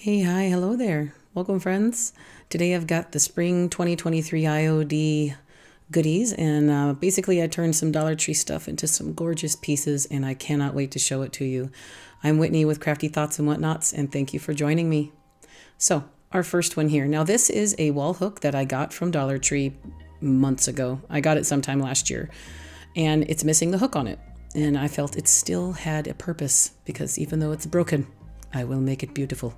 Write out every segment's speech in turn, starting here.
Hey, hi, hello there. Welcome, friends. Today I've got the spring 2023 IOD goodies, and basically I turned some Dollar Tree stuff into some gorgeous pieces, and I cannot wait to show it to you. I'm Whitney with Crafty Thoughts and Whatnots, and thank you for joining me. So, our first one here. Now, this is a wall hook that I got from Dollar Tree months ago. I got it sometime last year, and it's missing the hook on it. And I felt it still had a purpose because even though it's broken, I will make it beautiful.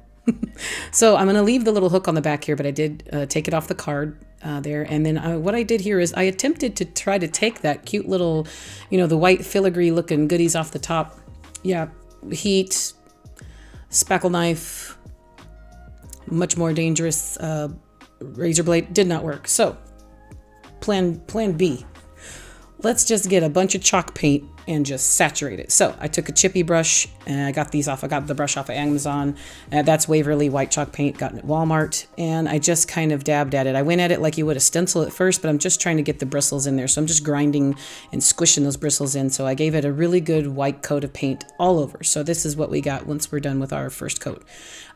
So I'm going to leave the little hook on the back here, but I did take it off the card there. And then what I did here is I attempted to try to take that cute little, the white filigree looking goodies off the top. Yeah, heat, spackle knife, much more dangerous razor blade. Did not work. So plan B. Let's just get a bunch of chalk paint and just saturate it. So I took a chippy brush and I got these off. I got the brush off of Amazon. That's Waverly white chalk paint, gotten at Walmart. And I just kind of dabbed at it. I went at it like you would a stencil at first, but I'm just trying to get the bristles in there. So I'm just grinding and squishing those bristles in. So I gave it a really good white coat of paint all over. So this is what we got once we're done with our first coat.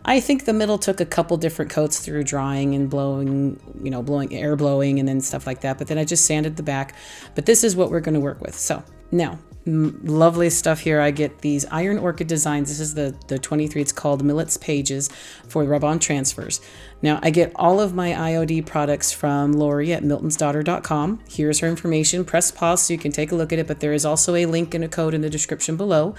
I think the middle took a couple different coats through drying and blowing, air blowing and then stuff like that. But then I just sanded the back. But this is what we're going to work with. So now, lovely stuff here. I get these Iron Orchid designs. This is the 23. It's called Millet's Pages for rub-on transfers. Now, I get all of my IOD products from Lori at miltonsdaughter.com. Here's her information. Press pause so you can take a look at it, but there is also a link and a code in the description below.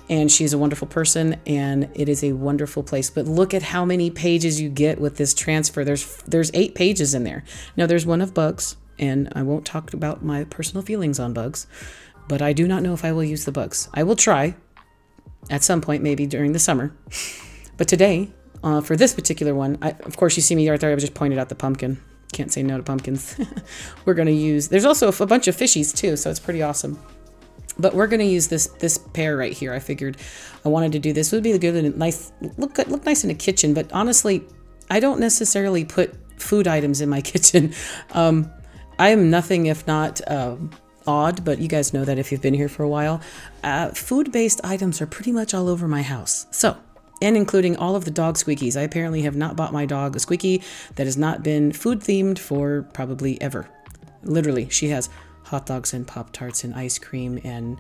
And she's a wonderful person, and it is a wonderful place. But look at how many pages you get with this transfer. There's 8 pages in there. Now, there's one of bugs, and I won't talk about my personal feelings on bugs. But I do not know if I will use the bugs. I will try at some point, maybe during the summer. But today, for this particular one, of course, you see me right there. I just pointed out the pumpkin. Can't say no to pumpkins. We're going to use, there's also a bunch of fishies too, so it's pretty awesome. But we're going to use this pear right here. I figured I wanted to do this. It would be good and nice, look nice in a kitchen. But honestly, I don't necessarily put food items in my kitchen. I am nothing if not odd, but you guys know that if you've been here for a while. Food-based items are pretty much all over my house. So, and including all of the dog squeakies. I apparently have not bought my dog a squeaky that has not been food-themed for probably ever. Literally, she has hot dogs and Pop-Tarts and ice cream, and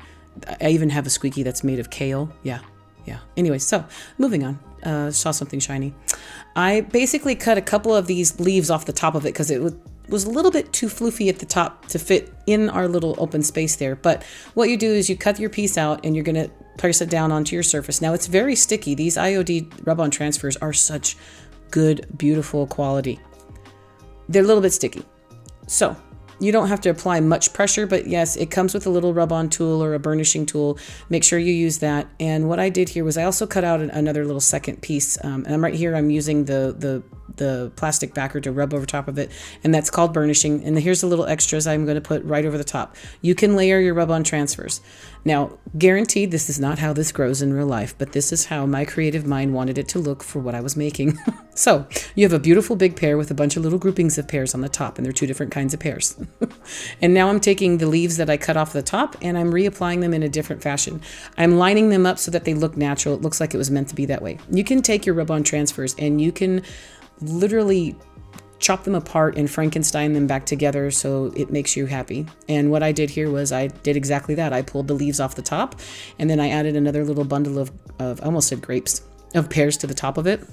I even have a squeaky that's made of kale. Yeah. Anyway, so moving on. Saw something shiny. I basically cut a couple of these leaves off the top of it because it was a little bit too floofy at the top to fit in our little open space there. But what you do is you cut your piece out and you're going to press it down onto your surface. Now it's very sticky. These IOD rub-on transfers are such good, beautiful quality. They're a little bit sticky. So you don't have to apply much pressure, but yes, it comes with a little rub-on tool or a burnishing tool. Make sure you use that. And what I did here was I also cut out another little second piece. And I'm right here, I'm using the plastic backer to rub over top of it, and that's called burnishing. And here's the little extras I'm going to put right over the top. You can layer your rub-on transfers. Now, guaranteed this is not how this grows in real life, but this is how my creative mind wanted it to look for what I was making. So you have a beautiful big pear with a bunch of little groupings of pears on the top, and they're 2 different kinds of pears. And now I'm taking the leaves that I cut off the top and I'm reapplying them in a different fashion. I'm lining them up so that they look natural. It looks like it was meant to be that way. You can take your rub-on transfers and you can literally chop them apart and Frankenstein them back together so it makes you happy. And what I did here was I did exactly that. I pulled the leaves off the top and then I added another little bundle of I almost said grapes, of pears to the top of it.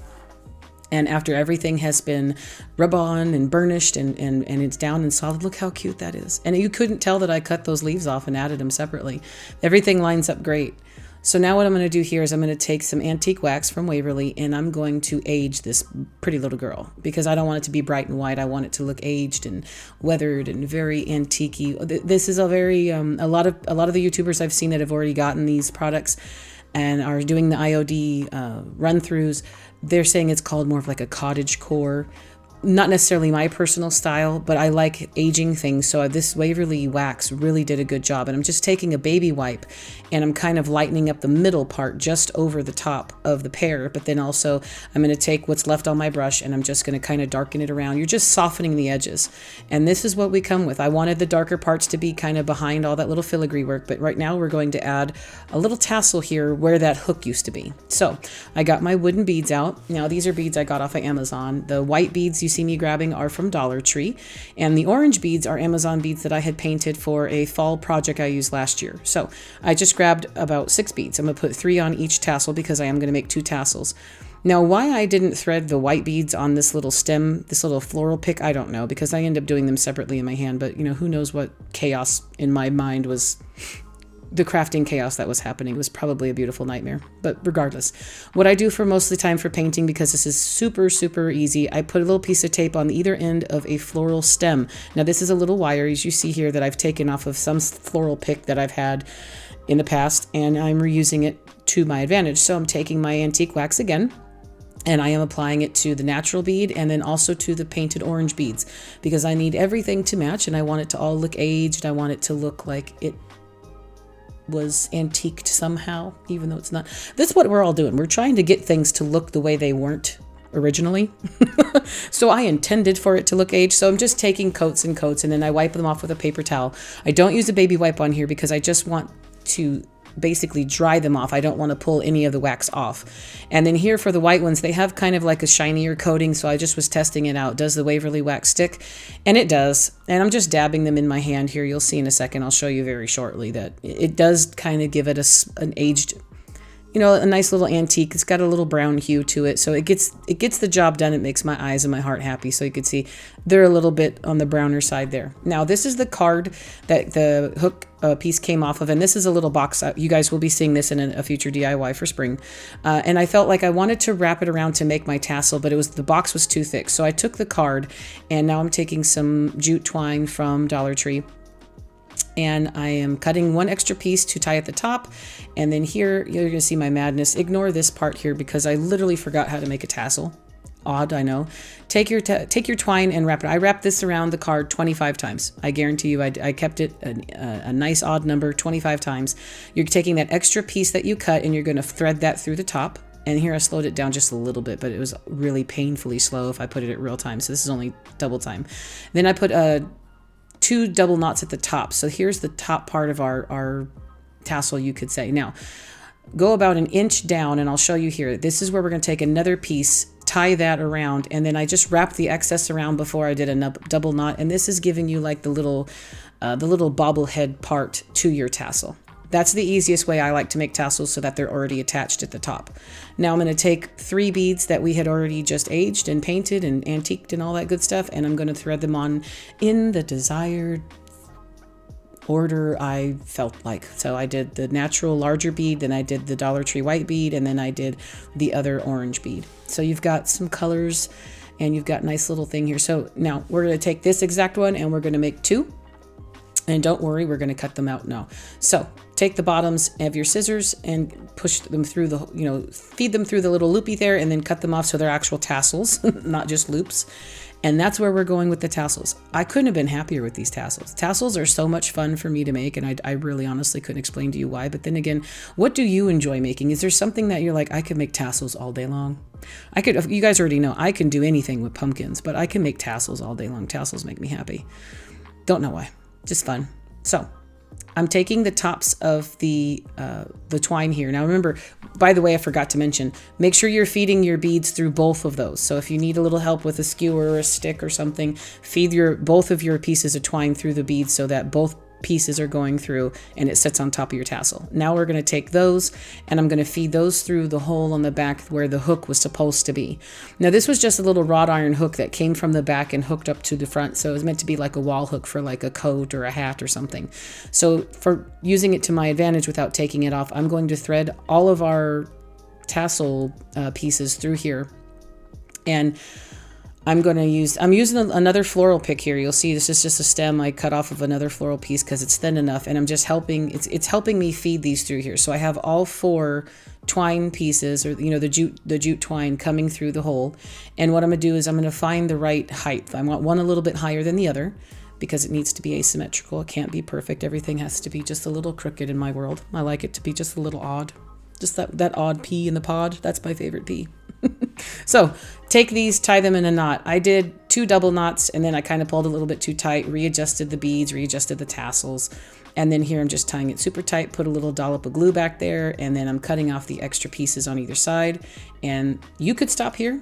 And after everything has been rub-on and burnished and it's down and solid, look how cute that is. And you couldn't tell that I cut those leaves off and added them separately. Everything lines up great. So now what I'm going to do here is I'm going to take some antique wax from Waverly and I'm going to age this pretty little girl because I don't want it to be bright and white. I want it to look aged and weathered and very antique-y. This is a very a lot of the YouTubers I've seen that have already gotten these products and are doing the IOD run-throughs. They're saying it's called more of like a cottage core. not necessarily my personal style, but I like aging things. So this Waverly wax really did a good job. And I'm just taking a baby wipe and I'm kind of lightening up the middle part just over the top of the pear. But then also I'm going to take what's left on my brush and I'm just going to kind of darken it around. You're just softening the edges. And this is what we come with. I wanted the darker parts to be kind of behind all that little filigree work. But right now we're going to add a little tassel here where that hook used to be. So I got my wooden beads out. Now these are beads I got off of Amazon. The white beads you see me grabbing are from Dollar Tree, and the orange beads are Amazon beads that I had painted for a fall project I used last year. So I just grabbed about 6 beads. I'm going to put 3 on each tassel because I am going to make 2 tassels. Now, why I didn't thread the white beads on this little stem, this little floral pick, I don't know, because I end up doing them separately in my hand, but who knows what chaos in my mind was. The crafting chaos that was happening was probably a beautiful nightmare. But regardless, what I do for most of the time for painting, because this is super, super easy, I put a little piece of tape on either end of a floral stem. Now this is a little wire, as you see here, that I've taken off of some floral pick that I've had in the past, and I'm reusing it to my advantage. So I'm taking my antique wax again, and I am applying it to the natural bead and then also to the painted orange beads, because I need everything to match and I want it to all look aged. I want it to look like it was antiqued somehow, even though it's not. That's what we're all doing. We're trying to get things to look the way they weren't originally. So I intended for it to look aged. So I'm just taking coats and coats and then I wipe them off with a paper towel. I don't use a baby wipe on here because I just want to basically dry them off. I don't want to pull any of the wax off. And then here for the white ones, they have kind of like a shinier coating, so I just was testing it out. Does the Waverly wax stick? And it does. And I'm just dabbing them in my hand here. You'll see in a second, I'll show you very shortly, that it does kind of give it an aged, a nice little antique. It's got a little brown hue to it, so it gets the job done. It makes my eyes and my heart happy. So you can see they're a little bit on the browner side there. Now this is the card that the hook piece came off of, and this is a little box. You guys will be seeing this in a future DIY for spring. And I felt like I wanted to wrap it around to make my tassel, but the box was too thick. So I took the card, and now I'm taking some jute twine from Dollar Tree. And I am cutting 1 extra piece to tie at the top. And then here, you're going to see my madness. Ignore this part here because I literally forgot how to make a tassel. Odd, I know. Take your twine and wrap it. I wrapped this around the card 25 times. I guarantee you I kept it a nice odd number 25 times. You're taking that extra piece that you cut and you're going to thread that through the top. And here I slowed it down just a little bit, but it was really painfully slow if I put it at real time. So this is only double time. Then I put 2 double knots at the top. So here's the top part of our tassel, you could say. Now, go about 1 inch down, and I'll show you here. This is where we're going to take another piece, tie that around, and then I just wrapped the excess around before I did a double knot. And this is giving you like the little bobblehead part to your tassel. That's the easiest way I like to make tassels, so that they're already attached at the top. Now I'm going to take 3 beads that we had already just aged and painted and antiqued and all that good stuff, and I'm going to thread them on in the desired order I felt like. So I did the natural larger bead, then I did the Dollar Tree white bead, and then I did the other orange bead. So you've got some colors and you've got a nice little thing here. So now we're going to take this exact one and we're going to make 2. And don't worry, we're going to cut them out now. So take the bottoms of your scissors and push them through feed them through the little loopy there, and then cut them off so they're actual tassels, not just loops. And that's where we're going with the tassels. I couldn't have been happier with these tassels. Tassels are so much fun for me to make, and I really honestly couldn't explain to you why. But then again, what do you enjoy making? Is there something that you're like, I could make tassels all day long? You guys already know, I can do anything with pumpkins, but I can make tassels all day long. Tassels make me happy. Don't know why. Just fun. So I'm taking the tops of the twine here. Now remember, by the way, I forgot to mention, make sure you're feeding your beads through both of those. So if you need a little help with a skewer or a stick or something, feed both of your pieces of twine through the beads so that both pieces are going through and it sits on top of your tassel. Now we're going to take those and I'm going to feed those through the hole on the back where the hook was supposed to be. Now this was just a little wrought iron hook that came from the back and hooked up to the front, so it was meant to be like a wall hook for like a coat or a hat or something. So for using it to my advantage without taking it off, I'm going to thread all of our tassel pieces through here, and I'm using another floral pick here. You'll see this is just a stem I cut off of another floral piece because it's thin enough, and I'm just helping, it's helping me feed these through here. So I have all 4 twine pieces, or the jute twine coming through the hole. And what I'm going to do is I'm going to find the right height. I want one a little bit higher than the other because it needs to be asymmetrical. It can't be perfect. Everything has to be just a little crooked in my world. I like it to be just a little odd. Just that odd pea in the pod. That's my favorite pea. So take these, tie them in a knot. I did 2 double knots, and then I kind of pulled a little bit too tight, readjusted the beads, readjusted the tassels. And then here I'm just tying it super tight, put a little dollop of glue back there, and then I'm cutting off the extra pieces on either side. And you could stop here.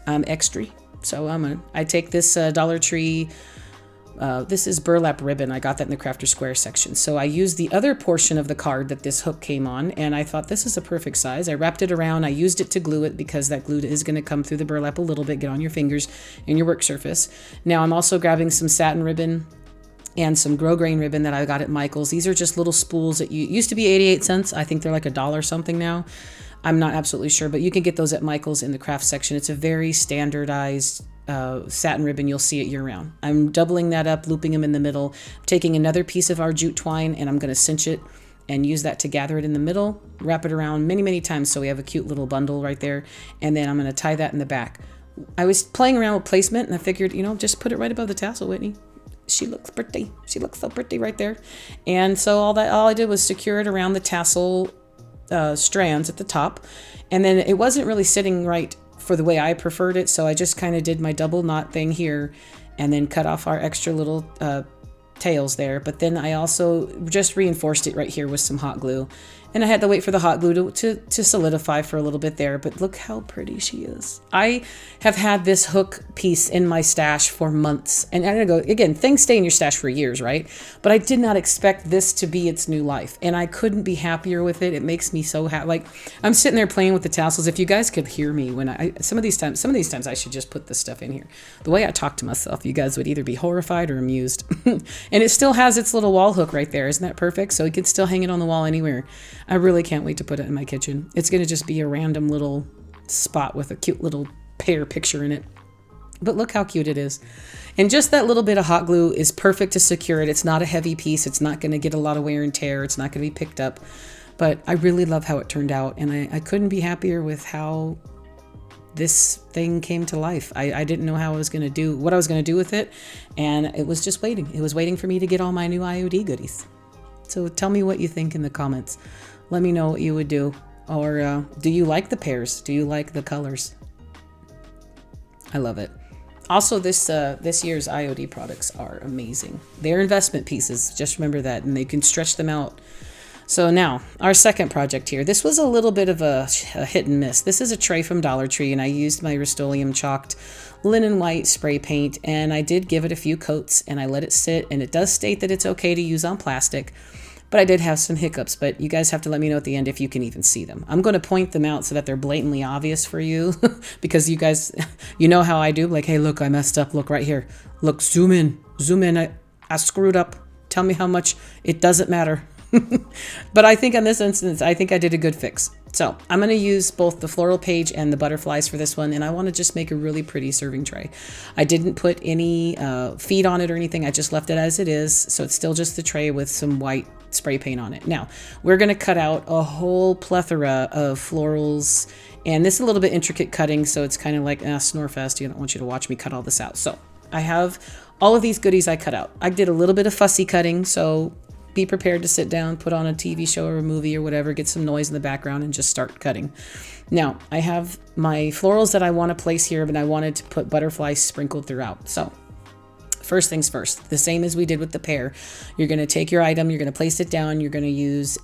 I'm extra. So I take this Dollar Tree, this is burlap ribbon. I got that in the Crafter Square section. So I used the other portion of the card that this hook came on, and I thought this is a perfect size. I wrapped it around. I used it to glue it because that glue is going to come through the burlap a little bit, get on your fingers and your work surface. Now I'm also grabbing some satin ribbon and some grosgrain ribbon that I got at Michael's. These are just little spools that used to be 88 cents. I think they're like $1 something now. I'm not absolutely sure, but you can get those at Michael's in the craft section. It's a very standardized satin ribbon. You'll see it year round. I'm doubling that up, looping them in the middle, taking another piece of our jute twine, and I'm going to cinch it and use that to gather it in the middle, wrap it around many, many times so we have a cute little bundle right there. And then I'm going to tie that in the back. I was playing around with placement, and I figured, just put it right above the tassel, Whitney. She looks pretty. She looks so pretty right there. And so all I did was secure it around the tassel strands at the top. And then it wasn't really sitting right for the way I preferred it. So I just kind of did my double knot thing here and then cut off our extra little tails there. But then I also just reinforced it right here with some hot glue. And I had to wait for the hot glue to solidify for a little bit there. But look how pretty she is. I have had this hook piece in my stash for months. And I'm going to go, again, things stay in your stash for years, right? But I did not expect this to be its new life. And I couldn't be happier with it. It makes me so happy. Like, I'm sitting there playing with the tassels. If you guys could hear me when some of these times I should just put this stuff in here. The way I talk to myself, you guys would either be horrified or amused. And it still has its little wall hook right there. Isn't that perfect? So you could still hang it on the wall anywhere. I really can't wait to put it in my kitchen. It's going to just be a random little spot with a cute little pear picture in it. But look how cute it is. And just that little bit of hot glue is perfect to secure it. It's not a heavy piece. It's not going to get a lot of wear and tear. It's not going to be picked up. But I really love how it turned out. And I couldn't be happier with how this thing came to life. I didn't know what I was going to do with it. And it was just waiting. It was waiting for me to get all my new IOD goodies. So tell me what you think in the comments. Let me know what you would do. Or do you like the pairs? Do you like the colors? I love it. Also, this year's IOD products are amazing. They're investment pieces. Just remember that. And they can stretch them out. So now, our second project here. This was a little bit of a hit and miss. This is a tray from Dollar Tree, and I used my Rust-Oleum chalked linen white spray paint, and I did give it a few coats, and I let it sit, and it does state that it's okay to use on plastic, but I did have some hiccups, but you guys have to let me know at the end if you can even see them. I'm going to point them out so that they're blatantly obvious for you, because you guys, you know how I do, like, hey, look, I messed up, look right here. Look, zoom in, I screwed up. Tell me how much. It doesn't matter. But I think on this instance, I think I did a good fix. So I'm going to use both the floral page and the butterflies for this one. And I want to just make a really pretty serving tray. I didn't put any feet on it or anything. I just left it as it is. So it's still just the tray with some white spray paint on it. Now we're going to cut out a whole plethora of florals. And this is a little bit intricate cutting. So it's kind of like, Snorefest. I don't want you to watch me cut all this out. So I have all of these goodies I cut out. I did a little bit of fussy cutting. So be prepared to sit down, put on a TV show or a movie or whatever, get some noise in the background and just start cutting. Now, I have my florals that I want to place here, but I wanted to put butterflies sprinkled throughout. So first things first, the same as we did with the pear. You're going to take your item, you're going to place it down, you're going to use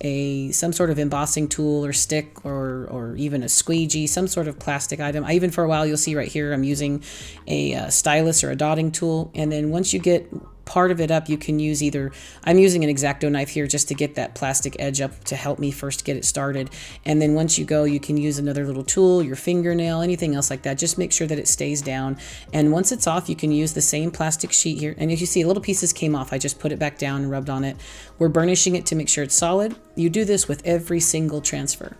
some sort of embossing tool or stick or even a squeegee, some sort of plastic item. Even for a while, you'll see right here, I'm using a stylus or a dotting tool. And then once you get part of it up, you can use I'm using an X-Acto knife here just to get that plastic edge up to help me first get it started. And then once you go, you can use another little tool, your fingernail, anything else like that. Just make sure that it stays down. And once it's off, you can use the same plastic sheet here. And if you see little pieces came off, I just put it back down and rubbed on it. We're burnishing it to make sure it's solid. You do this with every single transfer.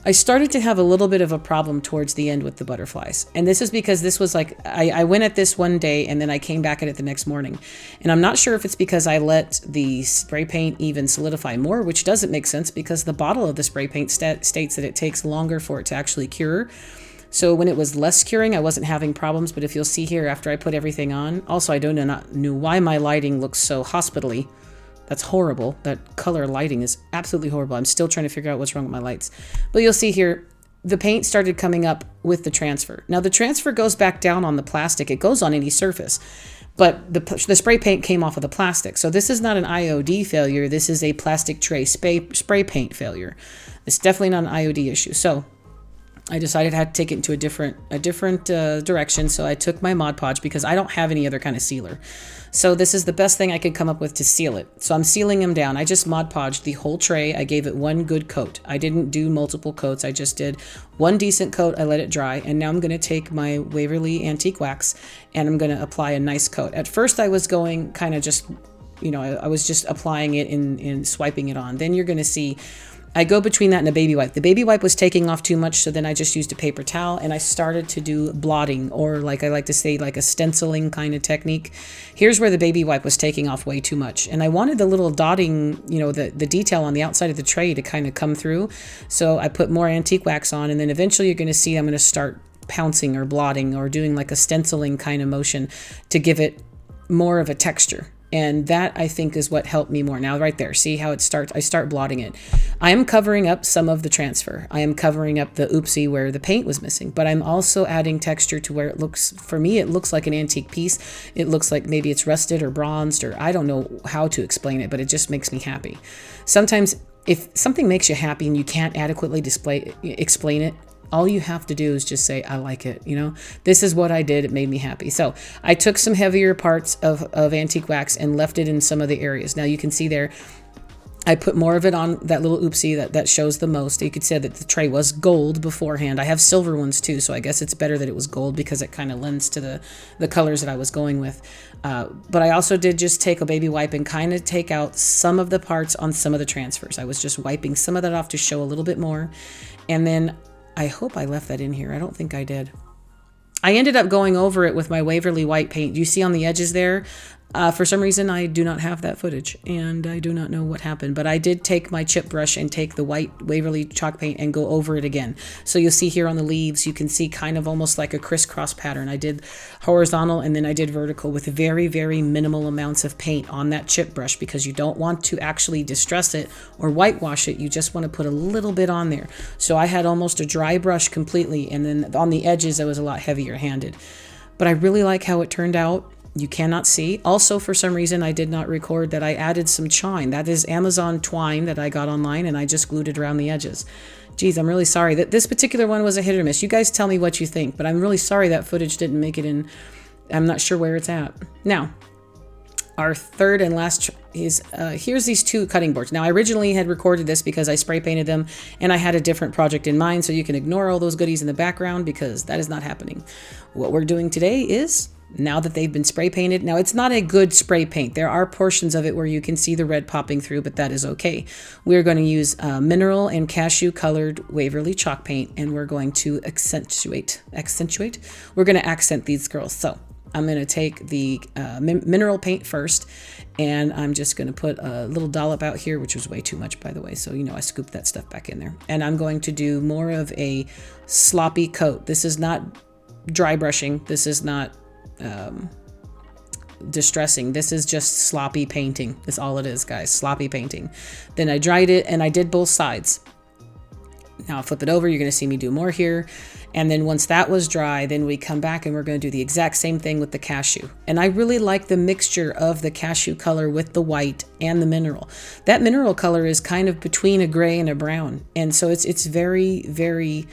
I started to have a little bit of a problem towards the end with the butterflies. And this is because this was like, I went at this one day and then I came back at it the next morning. And I'm not sure if it's because I let the spray paint even solidify more, which doesn't make sense because the bottle of the spray paint states that it takes longer for it to actually cure. So when it was less curing, I wasn't having problems. But if you'll see here, after I put everything on, also I don't know why my lighting looks so hospital-y. That's horrible. That color lighting is absolutely horrible. I'm still trying to figure out what's wrong with my lights. But you'll see here, the paint started coming up with the transfer. Now the transfer goes back down on the plastic. It goes on any surface. But the spray paint came off of the plastic. So this is not an IOD failure. This is a plastic tray spray paint failure. It's definitely not an IOD issue. So I decided I had to take it into a different direction. So I took my Mod Podge because I don't have any other kind of sealer. So this is the best thing I could come up with to seal it. So I'm sealing them down. I just Mod Podged the whole tray. I gave it one good coat. I didn't do multiple coats. I just did one decent coat. I let it dry. And now I'm going to take my Waverly Antique Wax and I'm going to apply a nice coat. At first I was going kind of just, I was just applying it and swiping it on. Then you're going to see I go between that and a baby wipe. The baby wipe was taking off too much, so then I just used a paper towel and I started to do blotting, or like I like to say, like a stenciling kind of technique. Here's where the baby wipe was taking off way too much. And I wanted the little dotting, the detail on the outside of the tray to kind of come through. So I put more antique wax on, and then eventually you're going to see I'm going to start pouncing or blotting or doing like a stenciling kind of motion to give it more of a texture. And that, I think, is what helped me more. Now, right there, see how it starts? I start blotting it. I am covering up some of the transfer. I am covering up the oopsie where the paint was missing. But I'm also adding texture to where it looks, for me, it looks like an antique piece. It looks like maybe it's rusted or bronzed, or I don't know how to explain it, but it just makes me happy. Sometimes, if something makes you happy and you can't adequately explain it, all you have to do is just say, I like it. This is what I did. It made me happy. So I took some heavier parts of antique wax and left it in some of the areas. Now you can see there, I put more of it on that little oopsie that shows the most. You could say that the tray was gold beforehand. I have silver ones too, so I guess it's better that it was gold because it kind of lends to the colors that I was going with. But I also did just take a baby wipe and kind of take out some of the parts on some of the transfers. I was just wiping some of that off to show a little bit more. And then I hope I left that in here. I don't think I did. I ended up going over it with my Waverly white paint. You see on the edges there? For some reason, I do not have that footage, and I do not know what happened. But I did take my chip brush and take the white Waverly chalk paint and go over it again. So you'll see here on the leaves, you can see kind of almost like a crisscross pattern. I did horizontal and then I did vertical with very, very minimal amounts of paint on that chip brush because you don't want to actually distress it or whitewash it. You just want to put a little bit on there. So I had almost a dry brush completely, and then on the edges, I was a lot heavier handed. But I really like how it turned out. You cannot see. Also, for some reason, I did not record that I added some twine. That is Amazon twine that I got online, and I just glued it around the edges. Geez, I'm really sorry that this particular one was a hit or miss. You guys tell me what you think, but I'm really sorry that footage didn't make it in. I'm not sure where it's at. Now, our third and last is, here's these two cutting boards. Now, I originally had recorded this because I spray painted them, and I had a different project in mind, so you can ignore all those goodies in the background because that is not happening. What we're doing today is, now that they've been spray painted, now it's not a good spray paint. There are portions of it where you can see the red popping through, but that is okay. We're going to use mineral and cashew colored Waverly chalk paint, and we're going to accentuate. We're going to accent these girls. So I'm going to take the mineral paint first, and I'm just going to put a little dollop out here, which was way too much, by the way. So, I scooped that stuff back in there. And I'm going to do more of a sloppy coat. This is not dry brushing. This is not distressing. This is just sloppy painting. That's all it is, guys. Sloppy painting. Then I dried it, and I did both sides. Now I'll flip it over. You're going to see me do more here. And then once that was dry, then we come back and we're going to do the exact same thing with the cashew. And I really like the mixture of the cashew color with the white and the mineral. That mineral color is kind of between a gray and a brown. And so it's very, very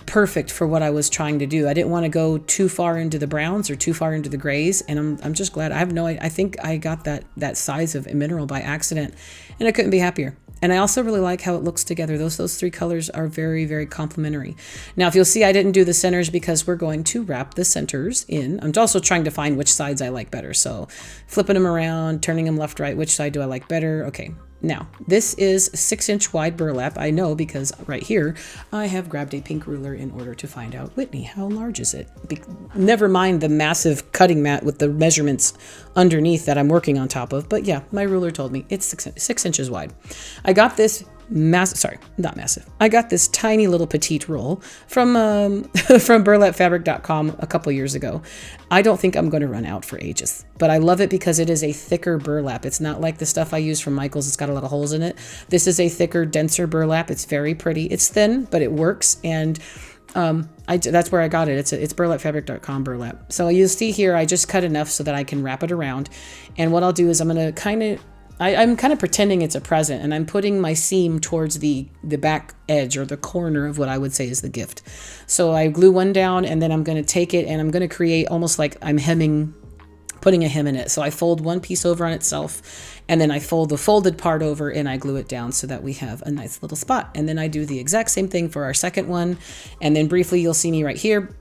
perfect for what I was trying to do. I didn't want to go too far into the browns or too far into the grays, and I'm just glad. I think I got that size of mineral by accident, and I couldn't be happier. And I also really like how it looks together. Those three colors are very, very complementary. Now, if you'll see, I didn't do the centers because we're going to wrap the centers in. I'm also trying to find which sides I like better. So flipping them around, turning them left, right, which side do I like better? Okay, Now, this is 6-inch wide burlap. I know because right here, I have grabbed a pink ruler in order to find out, Whitney, how large is it? Never mind the massive cutting mat with the measurements underneath that I'm working on top of. But yeah, my ruler told me it's 6 inches wide. I got this not massive. I got this tiny little petite roll from from burlapfabric.com a couple years ago. I don't think I'm going to run out for ages, but I love it because it is a thicker burlap. It's not like the stuff I use from Michael's. It's got a lot of holes in it. This is a thicker, denser burlap. It's very pretty. It's thin, but it works. And that's where I got it. It's burlapfabric.com burlap. So you'll see here, I just cut enough so that I can wrap it around. And what I'll do is I'm going to I'm kind of pretending it's a present, and I'm putting my seam towards the back edge or the corner of what I would say is the gift. So I glue one down, and then I'm going to take it and I'm going to create almost like I'm putting a hem in it. So I fold one piece over on itself, and then I fold the folded part over and I glue it down so that we have a nice little spot. And then I do the exact same thing for our second one. And then briefly, you'll see me right here,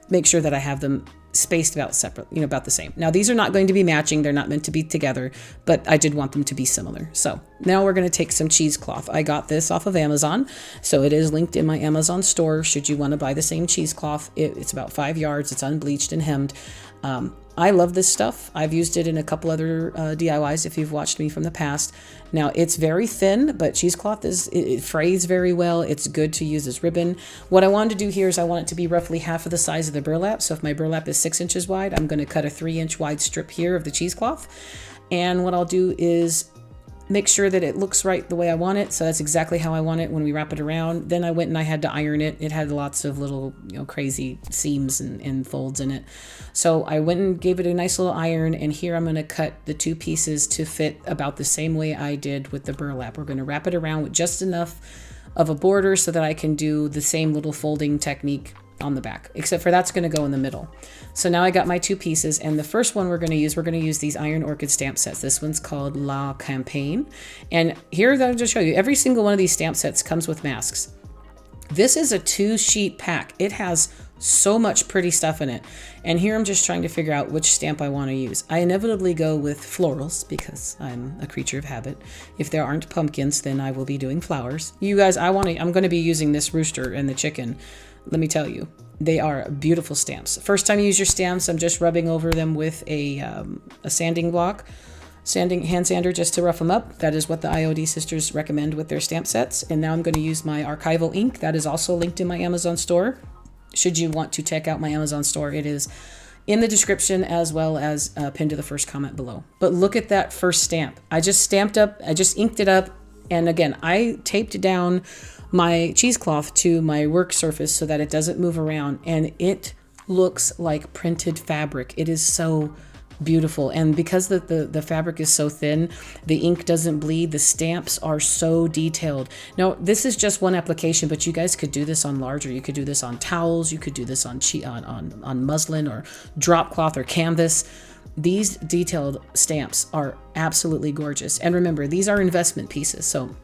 make sure that I have them spaced about separate, about the same. Now these are not going to be matching. They're not meant to be together, but I did want them to be similar. So now we're going to take some cheesecloth. I got this off of Amazon. So it is linked in my Amazon store. Should you want to buy the same cheesecloth, it's about 5 yards. It's unbleached and hemmed. I love this stuff. I've used it in a couple other DIYs if you've watched me from the past. Now it's very thin, but cheesecloth it frays very well. It's good to use as ribbon. What I wanted to do here is I want it to be roughly half of the size of the burlap. So if my burlap is 6 inches wide, I'm going to cut a 3-inch wide strip here of the cheesecloth. And what I'll do is make sure that it looks right the way I want it. So that's exactly how I want it when we wrap it around. Then I went and I had to iron it. It had lots of little, crazy seams and folds in it. So I went and gave it a nice little iron. And here I'm going to cut the two pieces to fit about the same way I did with the burlap. We're going to wrap it around with just enough of a border so that I can do the same little folding technique on the back, except for that's going to go in the middle. So now I got my two pieces, and the first one we're going to use these Iron Orchid stamp sets. This one's called La Campagne, and here I'll just show you, every single one of these stamp sets comes with masks. This is a 2-sheet pack. It has so much pretty stuff in it, and here I'm just trying to figure out which stamp I want to use. I inevitably go with florals because I'm a creature of habit. If there aren't pumpkins, then I will be doing flowers. You guys, I'm going to be using this rooster and the chicken. Let me tell you, they are beautiful stamps. First time you use your stamps, I'm just rubbing over them with a sanding block, hand sander, just to rough them up. That is what the IOD sisters recommend with their stamp sets. And now I'm going to use my archival ink. That is also linked in my Amazon store. Should you want to check out my Amazon store, it is in the description as well as pinned to the first comment below. But look at that first stamp. I just inked it up. And again, I taped down my cheesecloth to my work surface so that it doesn't move around, and it looks like printed fabric. It is so beautiful, and because the fabric is so thin, the ink doesn't bleed. The stamps are so detailed. Now this is just one application, but you guys could do this on larger. You could do this on towels, you could do this on muslin or drop cloth or canvas. These detailed stamps are absolutely gorgeous, and remember, these are investment pieces, so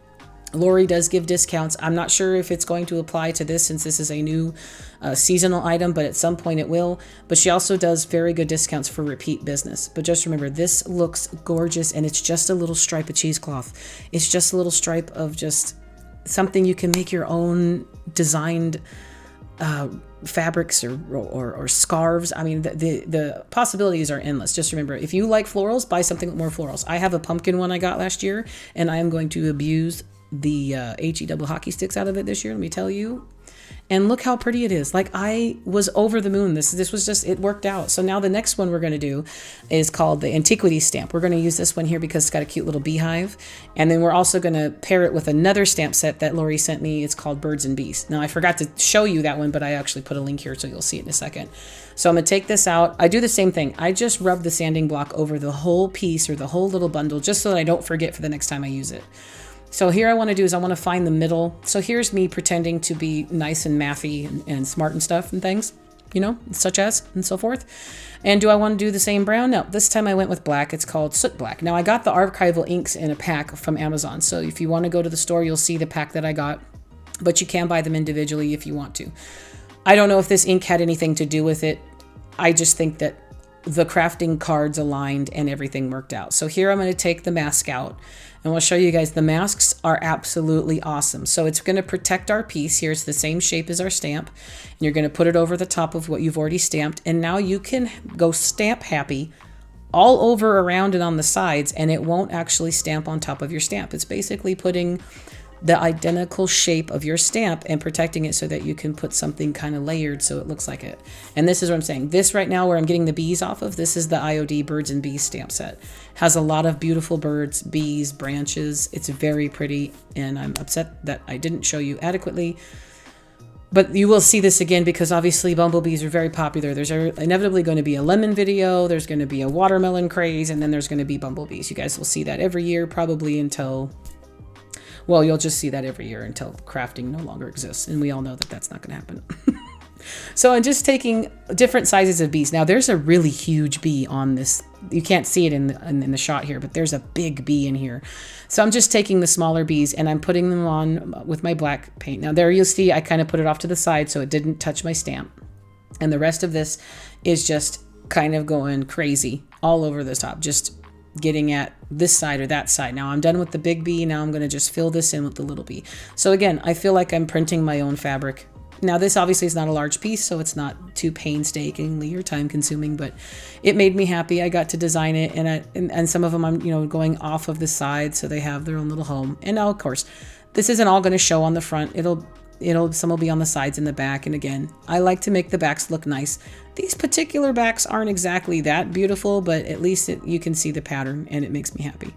Lori does give discounts. I'm not sure if it's going to apply to this since this is a new seasonal item, but at some point it will. But she also does very good discounts for repeat business. But just remember, this looks gorgeous, and it's just a little stripe of cheesecloth. It's just a little stripe of just something you can make your own designed fabrics or scarves. I mean, the possibilities are endless. Just remember, if you like florals, buy something with more florals. I have a pumpkin one I got last year, and I am going to abuse the HE hockey sticks out of it this year, let me tell you. And look how pretty it is. Like, I was over the moon. This was just, it worked out. So now the next one we're going to do is called the Antiquity stamp. We're going to use this one here because it's got a cute little beehive. And then we're also going to pair it with another stamp set that Lori sent me. It's called Birds and Bees. Now, I forgot to show you that one, but I actually put a link here so you'll see it in a second. So I'm going to take this out. I do the same thing. I just rub the sanding block over the whole piece or the whole little bundle just so that I don't forget for the next time I use it. So here I want to do is I want to find the middle. So here's me pretending to be nice and mathy and smart and stuff and things, such as and so forth. And do I want to do the same brown? No, this time I went with black. It's called Soot Black. Now I got the archival inks in a pack from Amazon. So if you want to go to the store, you'll see the pack that I got, but you can buy them individually if you want to. I don't know if this ink had anything to do with it. I just think that the crafting cards aligned and everything worked out. So here I'm going to take the mask out and we'll show you guys. The masks are absolutely awesome. So it's going to protect our piece. Here's the same shape as our stamp. And you're going to put it over the top of what you've already stamped. And now you can go stamp happy all over, around, and on the sides, and it won't actually stamp on top of your stamp. It's basically putting the identical shape of your stamp and protecting it so that you can put something kind of layered so it looks like it. And this is what I'm saying. This right now where I'm getting the bees off of, this is the IOD Birds and Bees stamp set. Has a lot of beautiful birds, bees, branches. It's very pretty, and I'm upset that I didn't show you adequately. But you will see this again because obviously bumblebees are very popular. There's inevitably going to be a lemon video, there's going to be a watermelon craze, and then there's going to be bumblebees. You guys will see that every year, probably until... well, you'll just see that every year until crafting no longer exists. And we all know that that's not going to happen. So I'm just taking different sizes of bees. Now there's a really huge bee on this. You can't see it in the shot here, but there's a big bee in here. So I'm just taking the smaller bees and I'm putting them on with my black paint. Now there you'll see I kind of put it off to the side so it didn't touch my stamp. And the rest of this is just kind of going crazy all over the top. Just getting at this side or that side. Now I'm done with the big bee. Now I'm going to just fill this in with the little bee. So again, I feel like I'm printing my own fabric. Now this obviously is not a large piece, so it's not too painstakingly or time consuming, but it made me happy. I got to design it, and some of them I'm going off of the side so they have their own little home. And now of course, this isn't all going to show on the front. Some will be on the sides and the back. And again, I like to make the backs look nice. These particular backs aren't exactly that beautiful, but at least you can see the pattern and it makes me happy.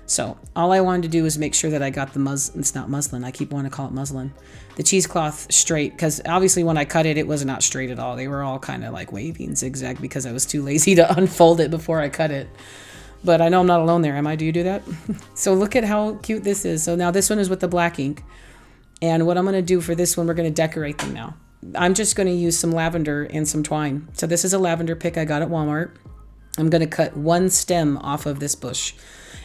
So all I wanted to do is make sure that I got the it's not muslin. I keep wanting to call it muslin. The cheesecloth straight, because obviously when I cut it, it was not straight at all. They were all kind of like wavy and zigzag because I was too lazy to unfold it before I cut it. But I know I'm not alone there, am I? Do you do that? So look at how cute this is. So now this one is with the black ink. And what I'm going to do for this one, we're going to decorate them now. I'm just going to use some lavender and some twine. So this is a lavender pick I got at Walmart. I'm going to cut one stem off of this bush.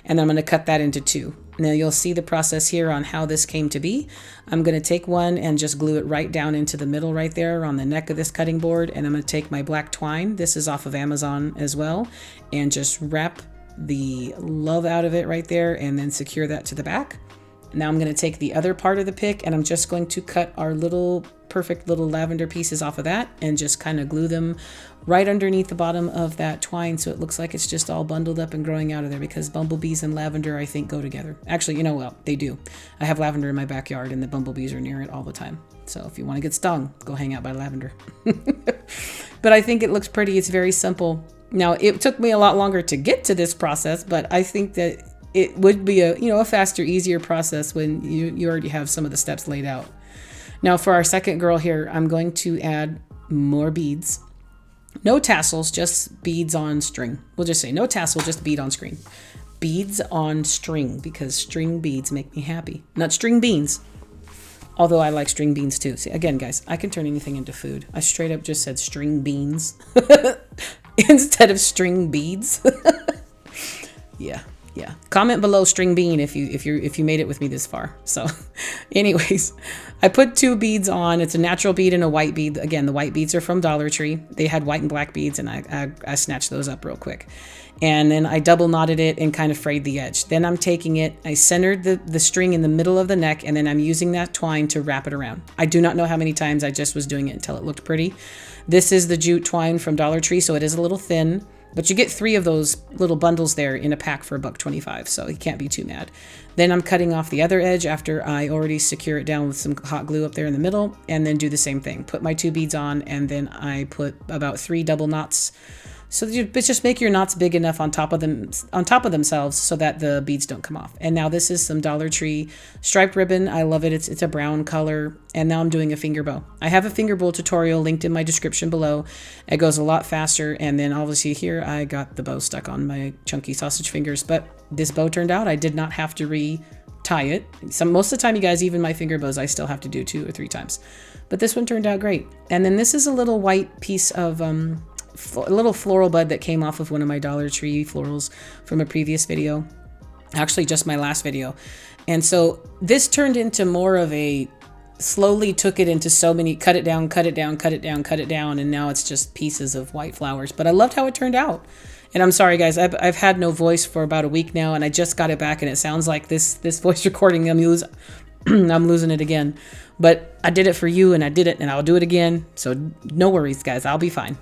And I'm going to cut that into two. Now you'll see the process here on how this came to be. I'm going to take one and just glue it right down into the middle right there on the neck of this cutting board. And I'm going to take my black twine. This is off of Amazon as well. And just wrap the love out of it right there and then secure that to the back. Now I'm going to take the other part of the pick and I'm just going to cut our perfect little lavender pieces off of that and just kind of glue them right underneath the bottom of that twine so it looks like it's just all bundled up and growing out of there, because bumblebees and lavender I think go together. Actually, well, they do. I have lavender in my backyard and the bumblebees are near it all the time. So if you want to get stung, go hang out by lavender. But I think it looks pretty. It's very simple. Now it took me a lot longer to get to this process, but I think that it would be a faster, easier process when you already have some of the steps laid out. Now for our second girl here, I'm going to add more beads. No tassels, just beads on string. We'll just say no tassel, just bead on string. Beads on string, because string beads make me happy. Not string beans. Although I like string beans too. See, again, guys, I can turn anything into food. I straight up just said string beans instead of string beads. Yeah. Comment below string bean if you made it with me this far. So anyways, I put two beads on. It's a natural bead and a white bead. Again, the white beads are from Dollar Tree. They had white and black beads and I snatched those up real quick. And then I double knotted it and kind of frayed the edge. Then I'm taking it, I centered the string in the middle of the neck, and then I'm using that twine to wrap it around. I do not know how many times I just was doing it until it looked pretty. This is the jute twine from Dollar Tree, so it is a little thin. But you get 3 of those little bundles there in a pack for $1.25, so you can't be too mad. Then I'm cutting off the other edge after I already secure it down with some hot glue up there in the middle, and then do the same thing. Put my 2 beads on, and then I put about 3 double knots. So just make your knots big enough on top of themselves so that the beads don't come off. And now this is some Dollar Tree striped ribbon. I love it. It's a brown color. And now I'm doing a finger bow. I have a finger bow tutorial linked in my description below. It goes a lot faster. And then obviously here I got the bow stuck on my chunky sausage fingers. But this bow turned out. I did not have to re-tie it. Most of the time, you guys, even my finger bows, I still have to do 2 or 3 times. But this one turned out great. And then this is a little white piece of a little floral bud that came off of one of my Dollar Tree florals from a previous video, actually just my last video. And so this turned into more of a slowly took it into so many, cut it down, cut it down, cut it down, cut it down, and now it's just pieces of white flowers. But I loved how it turned out. And I'm sorry, guys, I've had no voice for about a week now, and I just got it back, and it sounds like this voice recording, I'm losing it again. But I did it for you, and I did it, and I'll do it again. So no worries, guys, I'll be fine.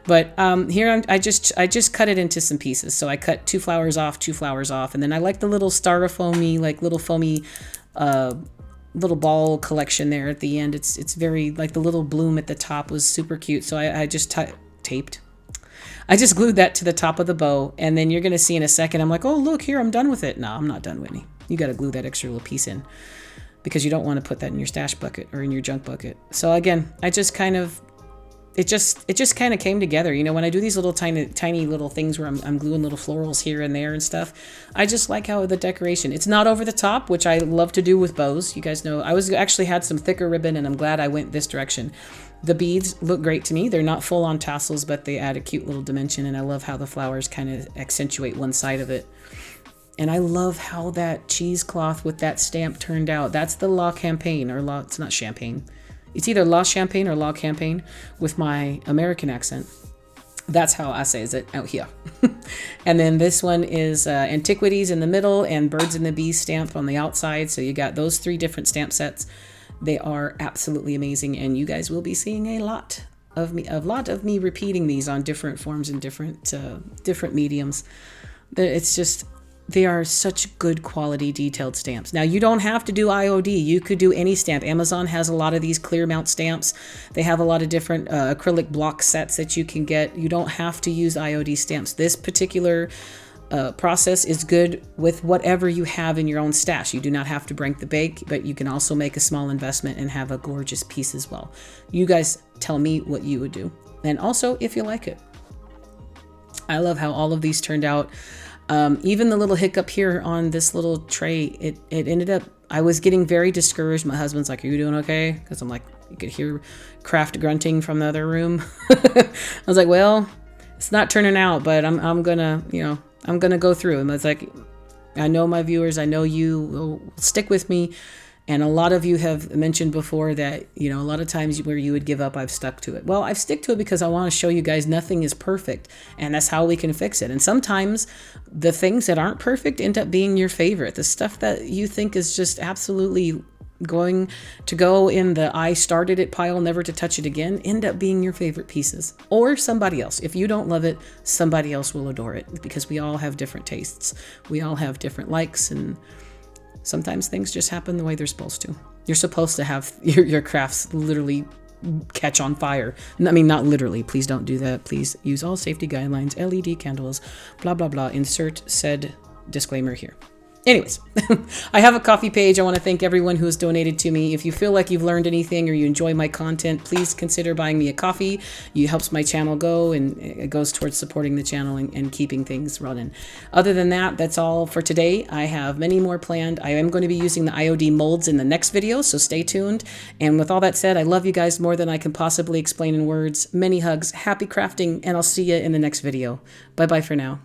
But here I just cut it into some pieces. So I cut 2 flowers off, and then I like the little styrofoamy, like little foamy little ball collection there at the end. It's very, like, the little bloom at the top was super cute. So I just taped. I just glued that to the top of the bow, and then you're going to see in a second, I'm like, oh, look, here, I'm done with it. No, I'm not done, Whitney. You got to glue that extra little piece in because you don't want to put that in your stash bucket or in your junk bucket. So again, I just kind of, it just kind of came together. You know, when I do these little tiny little things where I'm gluing little florals here and there and stuff, I just like how the decoration, it's not over the top, which I love to do with bows. You guys know, I actually had some thicker ribbon, and I'm glad I went this direction. The beads look great to me. They're not full on tassels, but they add a cute little dimension, and I love how the flowers kind of accentuate one side of it. And I love how that cheesecloth with that stamp turned out. That's the La Campagne, or La, it's not Champagne. It's either La Champagne or La Campagne with my American accent. That's how I say it out here. And then this one is Antiquities in the middle and Birds and the Bees stamp on the outside. So you got those 3 different stamp sets. They are absolutely amazing, and you guys will be seeing a lot of me repeating these on different forms and different mediums. It's just, they are such good quality detailed stamps. Now, you don't have to do IOD. You could do any stamp. Amazon has a lot of these clear mount stamps. They have a lot of different acrylic block sets that you can get. You don't have to use IOD stamps. This particular process is good with whatever you have in your own stash. You do not have to break the bank, but you can also make a small investment and have a gorgeous piece as well. You guys tell me what you would do, and also if you like it. I love how all of these turned out. Even the little hiccup here on this little tray, it ended up, I was getting very discouraged. My husband's like, are you doing okay? Because I'm like, you could hear Kraft grunting from the other room. I was like, well, it's not turning out, but I'm gonna, you know, I'm gonna go through. And I was like, I know my viewers, I know you will stick with me. And a lot of you have mentioned before that, you know, a lot of times where you would give up, I've stuck to it. Well, I've stuck to it because I want to show you guys nothing is perfect, and that's how we can fix it. And sometimes the things that aren't perfect end up being your favorite. The stuff that you think is just absolutely going to go in the I started it pile, never to touch it again, end up being your favorite pieces. Or somebody else. If you don't love it, somebody else will adore it, because we all have different tastes. We all have different likes, and sometimes things just happen the way they're supposed to. You're supposed to have your crafts literally catch on fire. I mean, not literally. Please don't do that. Please use all safety guidelines, LED candles, blah, blah, blah. Insert said disclaimer here. Anyways, I have a coffee page. I want to thank everyone who has donated to me. If you feel like you've learned anything or you enjoy my content, please consider buying me a coffee. It helps my channel go, and it goes towards supporting the channel and keeping things running. Other than that, that's all for today. I have many more planned. I am going to be using the IOD molds in the next video, so stay tuned. And with all that said, I love you guys more than I can possibly explain in words. Many hugs, happy crafting, and I'll see you in the next video. Bye-bye for now.